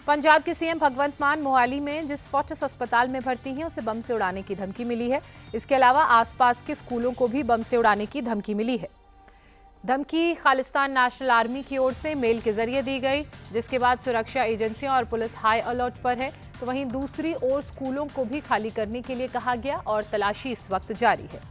पंजाब के सीएम भगवंत मान मोहाली में जिस फोर्टिस अस्पताल में भर्ती हैं उसे बम से उड़ाने की धमकी मिली है। इसके अलावा आसपास के स्कूलों को भी बम से उड़ाने की धमकी मिली है। धमकी खालिस्तान नेशनल आर्मी की ओर से मेल के जरिए दी गई, जिसके बाद सुरक्षा एजेंसियां और पुलिस हाई अलर्ट पर है। तो वहीं दूसरी ओर स्कूलों को भी खाली करने के लिए कहा गया और तलाशी इस वक्त जारी है।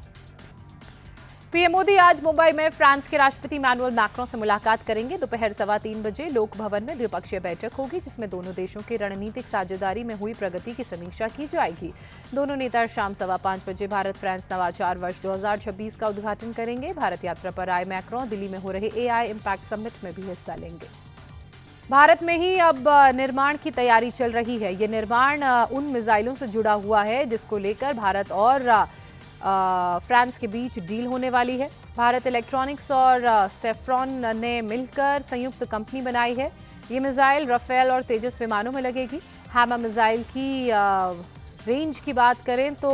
पीएम मोदी आज मुंबई में फ्रांस के राष्ट्रपति इमैनुअल मैक्रों से मुलाकात करेंगे। दोपहर 3:15 बजे लोक भवन में द्विपक्षीय बैठक होगी, जिसमें दोनों देशों की रणनीतिक साझेदारी में हुई प्रगति की समीक्षा की जाएगी। दोनों नेता शाम 5:15 बजे भारत फ्रांस नवाचार वर्ष 2026 का उद्घाटन करेंगे। भारत यात्रा पर आए मैक्रों दिल्ली में हो रहे AI इम्पैक्ट समिट में भी हिस्सा लेंगे। भारत में ही अब निर्माण की तैयारी चल रही है। ये निर्माण उन मिसाइलों से जुड़ा हुआ है जिसको लेकर भारत और फ्रांस के बीच डील होने वाली है। भारत इलेक्ट्रॉनिक्स और सेफ्रॉन ने मिलकर संयुक्त कंपनी बनाई है। ये मिसाइल राफेल और तेजस विमानों में लगेगी। हैमर मिसाइल की रेंज की बात करें तो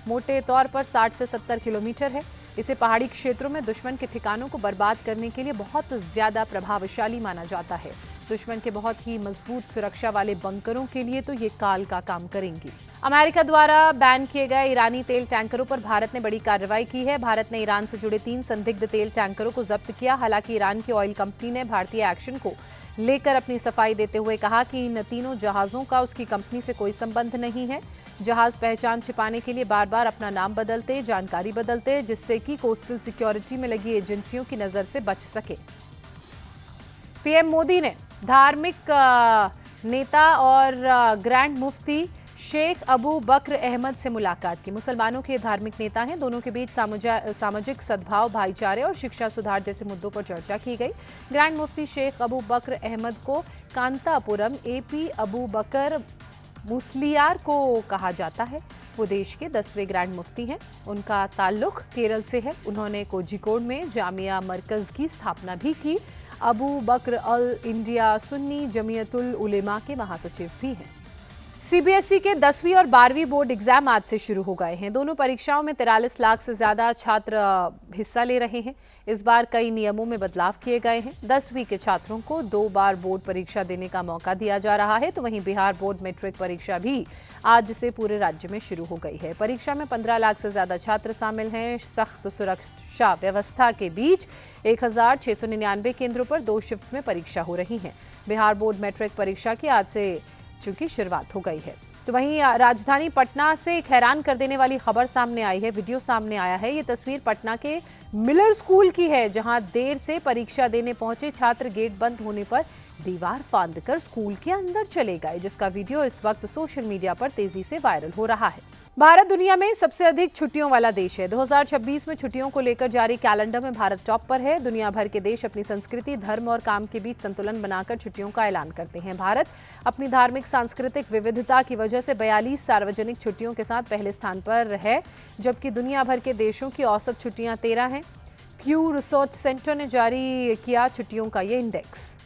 मोटे तौर पर 60 से 70 किलोमीटर है। इसे पहाड़ी क्षेत्रों में दुश्मन के ठिकानों को बर्बाद करने के लिए बहुत ज्यादा प्रभावशाली माना जाता है। दुश्मन के बहुत ही मजबूत सुरक्षा वाले बंकरों के लिए तो ये काल का काम करेंगी। अमेरिका द्वारा बैन किए गए ईरानी तेल टैंकरों पर भारत ने बड़ी कार्रवाई की है। भारत ने ईरान से जुड़े 3 संदिग्ध तेल टैंकरों को जब्त किया। हालांकि ईरान की ऑयल कंपनी ने भारतीय एक्शन को लेकर अपनी सफाई देते हुए कहा कि इन तीनों जहाजों का उसकी कंपनी से कोई संबंध नहीं है। जहाज पहचान छिपाने के लिए बार बार अपना नाम बदलते, जानकारी बदलते, जिससे कि कोस्टल सिक्योरिटी में लगी एजेंसियों की नजर से बच सके। पीएम मोदी ने धार्मिक नेता और ग्रैंड मुफ्ती शेख अबू बकर अहमद से मुलाकात की। मुसलमानों के धार्मिक नेता हैं। दोनों के बीच सामाजिक सद्भाव, भाईचारे और शिक्षा सुधार जैसे मुद्दों पर चर्चा की गई। ग्रैंड मुफ्ती शेख अबू बकर अहमद को कांतापुरम AP अबू बकर मुस्लियार को कहा जाता है। वो देश के 10वें ग्रैंड मुफ्ती हैं। उनका ताल्लुक केरल से है। उन्होंने कोझिकोड में जामिया मरकज की स्थापना भी की। अबू बकर अल इंडिया सुन्नी जमियतुल उलेमा के महासचिव भी हैं। CBSE के 10वीं और 12वीं बोर्ड एग्जाम आज से शुरू हो गए हैं। दोनों परीक्षाओं में 43 लाख से ज्यादा छात्र हिस्सा ले रहे हैं। इस बार कई नियमों में बदलाव किए गए हैं। 10वीं के छात्रों को 2 बार बोर्ड परीक्षा देने का मौका दिया जा रहा है। तो वहीं बिहार बोर्ड मैट्रिक परीक्षा भी आज से पूरे राज्य में शुरू हो गई है। परीक्षा में 15 लाख से ज्यादा छात्र शामिल हैं। सख्त सुरक्षा व्यवस्था के बीच 1699 केंद्रों पर 2 शिफ्ट्स में परीक्षा हो रही है। बिहार बोर्ड मैट्रिक परीक्षा की आज से चूंकि शुरुआत हो गई है। तो वहीं राजधानी पटना से एक हैरान कर देने वाली खबर सामने आई है। वीडियो सामने आया है। ये तस्वीर पटना के मिलर स्कूल की है, जहां देर से परीक्षा देने पहुंचे छात्र गेट बंद होने पर दीवार फांदकर स्कूल के अंदर चले गए, जिसका वीडियो इस वक्त सोशल मीडिया पर तेजी से वायरल हो रहा है। भारत दुनिया में सबसे अधिक छुट्टियों वाला देश है। 2026 में छुट्टियों को लेकर जारी कैलेंडर में भारत टॉप पर है। दुनिया भर के देश अपनी संस्कृति, धर्म और काम के बीच संतुलन बनाकर छुट्टियों का ऐलान करते हैं। भारत अपनी धार्मिक सांस्कृतिक विविधता की वजह से 42 सार्वजनिक छुट्टियों के साथ पहले स्थान पर है, जबकि दुनिया भर के देशों की औसत छुट्टियां 13 हैं। प्यू रिसर्च सेंटर ने जारी किया छुट्टियों का ये इंडेक्स।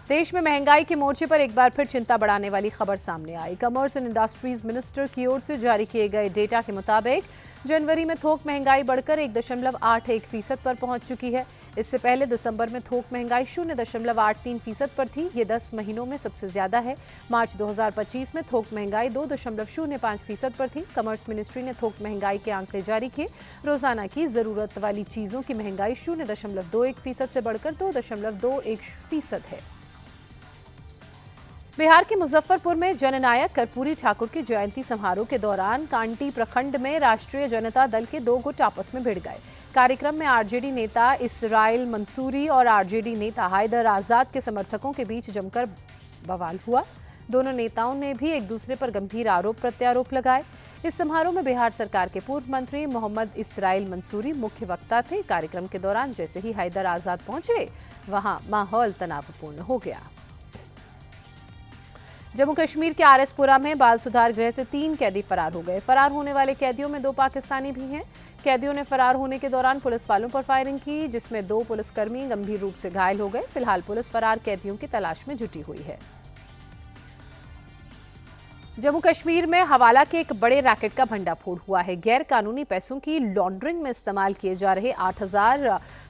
देश में महंगाई के मोर्चे पर एक बार फिर चिंता बढ़ाने वाली खबर सामने आई। कमर्स एंड इंडस्ट्रीज मिनिस्टर की ओर से जारी किए गए डेटा के मुताबिक जनवरी में थोक महंगाई बढ़कर 1.81% पर पहुंच चुकी है। इससे पहले दिसंबर में थोक महंगाई 0.83% पर थी। ये 10 महीनों में सबसे ज्यादा है। मार्च 2025 में थोक महंगाई 2.05% पर थी। कमर्स मिनिस्ट्री ने थोक महंगाई के आंकड़े जारी किए। रोजाना की जरूरत वाली चीजों की महंगाई 0.21% से बढ़कर 2.21% है। बिहार के मुजफ्फरपुर में जननायक कर्पूरी ठाकुर की जयंती समारोह के दौरान कांटी प्रखंड में राष्ट्रीय जनता दल के 2 गुट आपस में भिड़ गए। कार्यक्रम में आरजेडी नेता इसराइल मंसूरी और आरजेडी नेता हैदर आजाद के समर्थकों के बीच जमकर बवाल हुआ। दोनों नेताओं ने भी एक दूसरे पर गंभीर आरोप प्रत्यारोप लगाए। इस समारोह में बिहार सरकार के पूर्व मंत्री मोहम्मद इसराइल मंसूरी मुख्य वक्ता थे। कार्यक्रम के दौरान जैसे ही हैदर आजाद पहुंचे, वहां माहौल तनावपूर्ण हो गया। जम्मू कश्मीर के RS-पुरा में बाल सुधार गृह से 3 कैदी फरार हो गए। फरार होने वाले कैदियों में 2 पाकिस्तानी भी हैं। कैदियों ने फरार होने के दौरान पुलिस वालों पर फायरिंग की, जिसमें 2 पुलिसकर्मी गंभीर रूप से घायल हो गए। फिलहाल पुलिस फरार कैदियों की तलाश में जुटी हुई है। जम्मू कश्मीर में हवाला के एक बड़े रैकेट का भंडाफोड़ हुआ है। गैर कानूनी पैसों की लॉन्ड्रिंग में इस्तेमाल किए जा रहे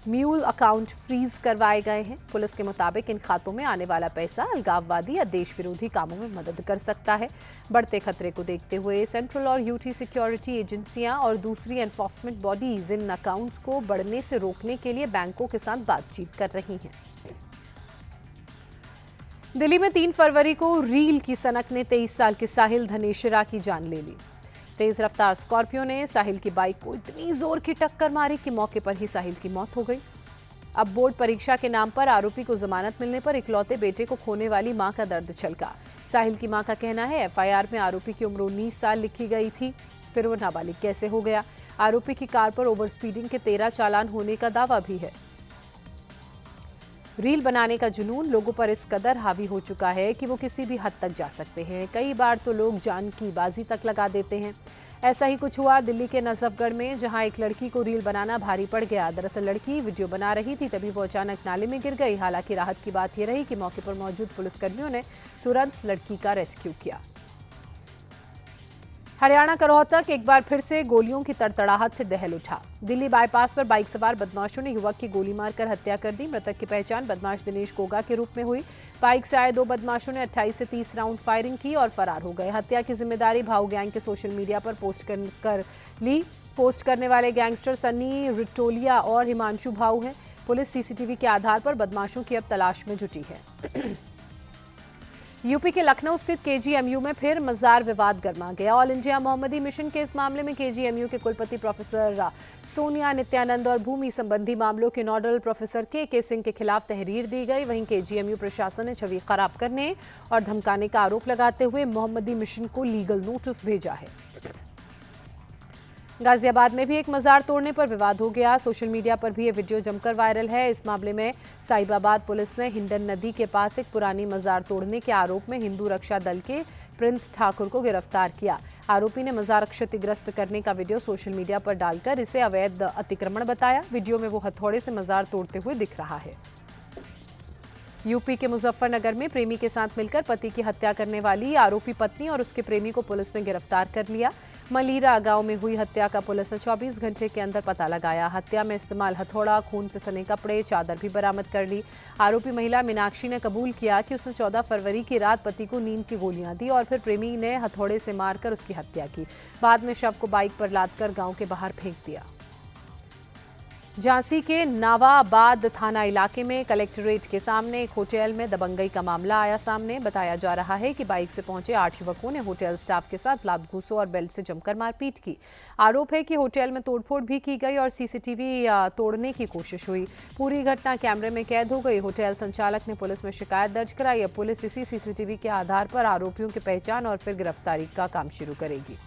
म्यूल अकाउंट फ्रीज करवाए गए हैं। पुलिस के मुताबिक इन खातों में आने वाला पैसा अलगाववादी या देश विरोधी कामों में मदद कर सकता है। बढ़ते खतरे को देखते हुए सेंट्रल और यूटी सिक्योरिटी एजेंसियां और दूसरी एनफोर्समेंट बॉडीज इन अकाउंट्स को बढ़ने से रोकने के लिए बैंकों के साथ बातचीत कर रही हैं। दिल्ली में 3 फरवरी को रील की सनक ने 23 साल के साहिल धनेश्वरा की जान ले ली। तेज रफ्तार स्कॉर्पियो ने साहिल की बाइक को इतनी जोर की टक्कर मारी कि मौके पर ही साहिल की मौत हो गई। अब बोर्ड परीक्षा के नाम पर आरोपी को जमानत मिलने पर इकलौते बेटे को खोने वाली मां का दर्द छलका। साहिल की मां का कहना है एफआईआर में आरोपी की उम्र 19 साल लिखी गई थी, फिर वो नाबालिग कैसे हो गया। आरोपी की कार पर ओवर स्पीडिंग के 13 चालान होने का दावा भी है। रील बनाने का जुनून लोगों पर इस कदर हावी हो चुका है कि वो किसी भी हद तक जा सकते हैं। कई बार तो लोग जान की बाजी तक लगा देते हैं। ऐसा ही कुछ हुआ दिल्ली के नजफगढ़ में, जहां एक लड़की को रील बनाना भारी पड़ गया। दरअसल लड़की वीडियो बना रही थी, तभी वो अचानक नाले में गिर गई। हालांकि राहत की बात यह रही कि मौके पर मौजूद पुलिसकर्मियों ने तुरंत लड़की का रेस्क्यू किया। हरियाणा का रोहतक एक बार फिर से गोलियों की तड़तड़ाहट से दहल उठा। दिल्ली बाईपास पर बाइक सवार बदमाशों ने युवक की गोली मारकर हत्या कर दी। मृतक की पहचान बदमाश दिनेश गोगा के रूप में हुई। बाइक से आए 2 बदमाशों ने 28 से 30 राउंड फायरिंग की और फरार हो गए। हत्या की जिम्मेदारी भाऊ गैंग के सोशल मीडिया पर पोस्ट करने वाले गैंगस्टर सन्नी रिटोलिया और हिमांशु भाऊ हैं। पुलिस सीसीटीवी के आधार पर बदमाशों की अब तलाश में जुटी है। यूपी के लखनऊ स्थित केजीएमयू में फिर मजार विवाद गर्मा गया। ऑल इंडिया मोहम्मदी मिशन के इस मामले में केजीएमयू के कुलपति प्रोफेसर सोनिया नित्यानंद और भूमि संबंधी मामलों के नोडल प्रोफेसर के सिंह के खिलाफ तहरीर दी गई। वहीं केजीएमयू प्रशासन ने छवि खराब करने और धमकाने का आरोप लगाते हुए मोहम्मदी मिशन को लीगल नोटिस भेजा है। गाजियाबाद में भी एक मजार तोड़ने पर विवाद हो गया। सोशल मीडिया पर भी ये वीडियो जमकर वायरल है। इस मामले में साहिबाबाद पुलिस ने हिंडन नदी के पास एक पुरानी मजार तोड़ने के आरोप में हिंदू रक्षा दल के प्रिंस ठाकुर को गिरफ्तार किया। आरोपी ने मजार क्षतिग्रस्त करने का वीडियो सोशल मीडिया पर डालकर इसे अवैध अतिक्रमण बताया। वीडियो में वो हथौड़े से मजार तोड़ते हुए दिख रहा है। यूपी के मुजफ्फरनगर में प्रेमी के साथ मिलकर पति की हत्या करने वाली आरोपी पत्नी और उसके प्रेमी को पुलिस ने गिरफ्तार कर लिया। मलीरा गांव में हुई हत्या का पुलिस ने 24 घंटे के अंदर पता लगाया। हत्या में इस्तेमाल हथौड़ा, खून से सने कपड़े, चादर भी बरामद कर ली। आरोपी महिला मीनाक्षी ने कबूल किया कि उसने 14 फरवरी की रात पति को नींद की गोलियां दी और फिर प्रेमी ने हथौड़े से मारकर उसकी हत्या की। बाद में शव को बाइक पर लादकर गांव के बाहर फेंक दिया। झांसी के नावाबाद थाना इलाके में कलेक्ट्रेट के सामने एक होटल में दबंगई का मामला आया सामने। बताया जा रहा है कि बाइक से पहुंचे 8 युवकों ने होटल स्टाफ के साथ लात घूंसों और बेल्ट से जमकर मारपीट की। आरोप है कि होटल में तोड़फोड़ भी की गई और सीसीटीवी तोड़ने की कोशिश हुई। पूरी घटना कैमरे में कैद हो गई। होटल संचालक ने पुलिस में शिकायत दर्ज कराई। अब पुलिस इसी सीसीटीवी के आधार पर आरोपियों की पहचान और फिर गिरफ्तारी का काम शुरू करेगी।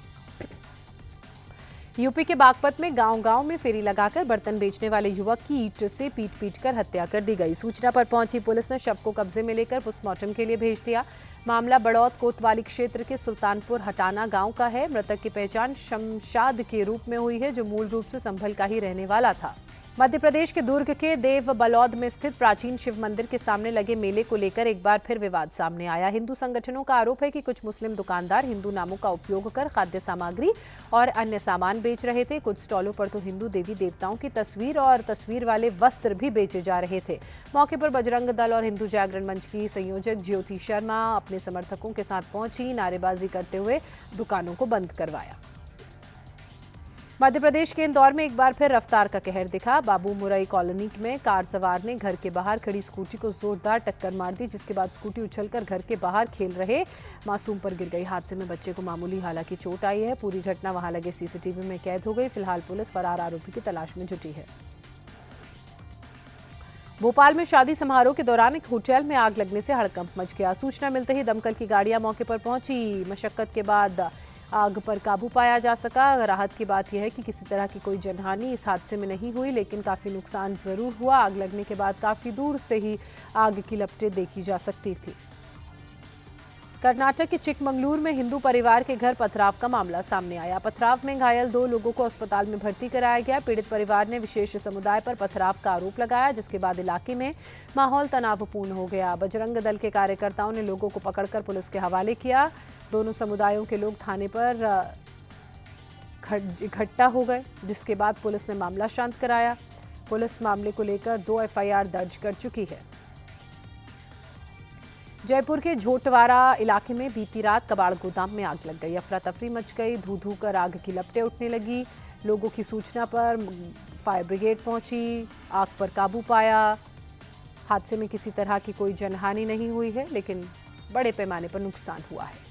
यूपी के बागपत में गांव-गांव में फेरी लगाकर बर्तन बेचने वाले युवक की ईंट से पीट कर हत्या कर दी गई। सूचना पर पहुंची पुलिस ने शव को कब्जे में लेकर पोस्टमार्टम के लिए भेज दिया। मामला बड़ौत कोतवाली क्षेत्र के सुल्तानपुर हटाना गांव का है। मृतक की पहचान शमशाद के रूप में हुई है, जो मूल रूप से संभल का ही रहने वाला था। मध्य प्रदेश के दुर्ग के देव बलौद में स्थित प्राचीन शिव मंदिर के सामने लगे मेले को लेकर एक बार फिर विवाद सामने आया। हिंदू संगठनों का आरोप है कि कुछ मुस्लिम दुकानदार हिंदू नामों का उपयोग कर खाद्य सामग्री और अन्य सामान बेच रहे थे। कुछ स्टॉलों पर तो हिंदू देवी देवताओं की तस्वीर और तस्वीर वाले वस्त्र भी बेचे जा रहे थे। मौके पर बजरंग दल और हिंदू जागरण मंच की संयोजक ज्योति शर्मा अपने समर्थकों के साथ पहुंची। नारेबाजी करते हुए दुकानों को बंद करवाया। मध्य प्रदेश के इंदौर में एक बार फिर रफ्तार का कहर दिखा। बाबू मुरई कॉलोनी में कार सवार ने घर के बाहर खड़ी स्कूटी को जोरदार टक्कर मार दी, जिसके बाद स्कूटी उछलकर घर के बाहर खेल रहे मासूम पर गिर गई। हादसे में बच्चे को मामूली हालांकि चोट आई है। पूरी घटना वहां लगे सीसीटीवी में कैद हो गई। फिलहाल पुलिस फरार आरोपी की तलाश में जुटी है। भोपाल में शादी समारोह के दौरान एक होटल में आग लगने से हड़कंप मच गया। सूचना मिलते ही दमकल की गाड़ियां मौके पर पहुंची। मशक्कत के बाद आग पर काबू पाया जा सका। राहत की बात यह है कि किसी तरह की कोई जनहानि इस हादसे में नहीं हुई, लेकिन काफी नुकसान जरूर हुआ। आग लगने के बाद काफी दूर से ही आग की लपटें देखी जा सकती थी। कर्नाटक के चिकमंगलुरु में हिंदू परिवार के घर पथराव का मामला सामने आया। पथराव में घायल 2 लोगों को अस्पताल में भर्ती कराया गया। पीड़ित परिवार ने विशेष समुदाय पर पथराव का आरोप लगाया, जिसके बाद इलाके में माहौल तनावपूर्ण हो गया। बजरंग दल के कार्यकर्ताओं ने लोगों को पकड़कर पुलिस के हवाले किया। दोनों समुदायों के लोग थाने पर इकट्ठा हो गए, जिसके बाद पुलिस ने मामला शांत कराया। पुलिस मामले को लेकर 2 एफआईआर दर्ज कर चुकी है। जयपुर के झोटवारा इलाके में बीती रात कबाड़ गोदाम में आग लग गई। अफरा तफरी मच गई, धू धू कर आग की लपटें उठने लगी। लोगों की सूचना पर फायर ब्रिगेड पहुंची, आग पर काबू पाया। हादसे में किसी तरह की कोई जनहानि नहीं हुई है, लेकिन बड़े पैमाने पर नुकसान हुआ है।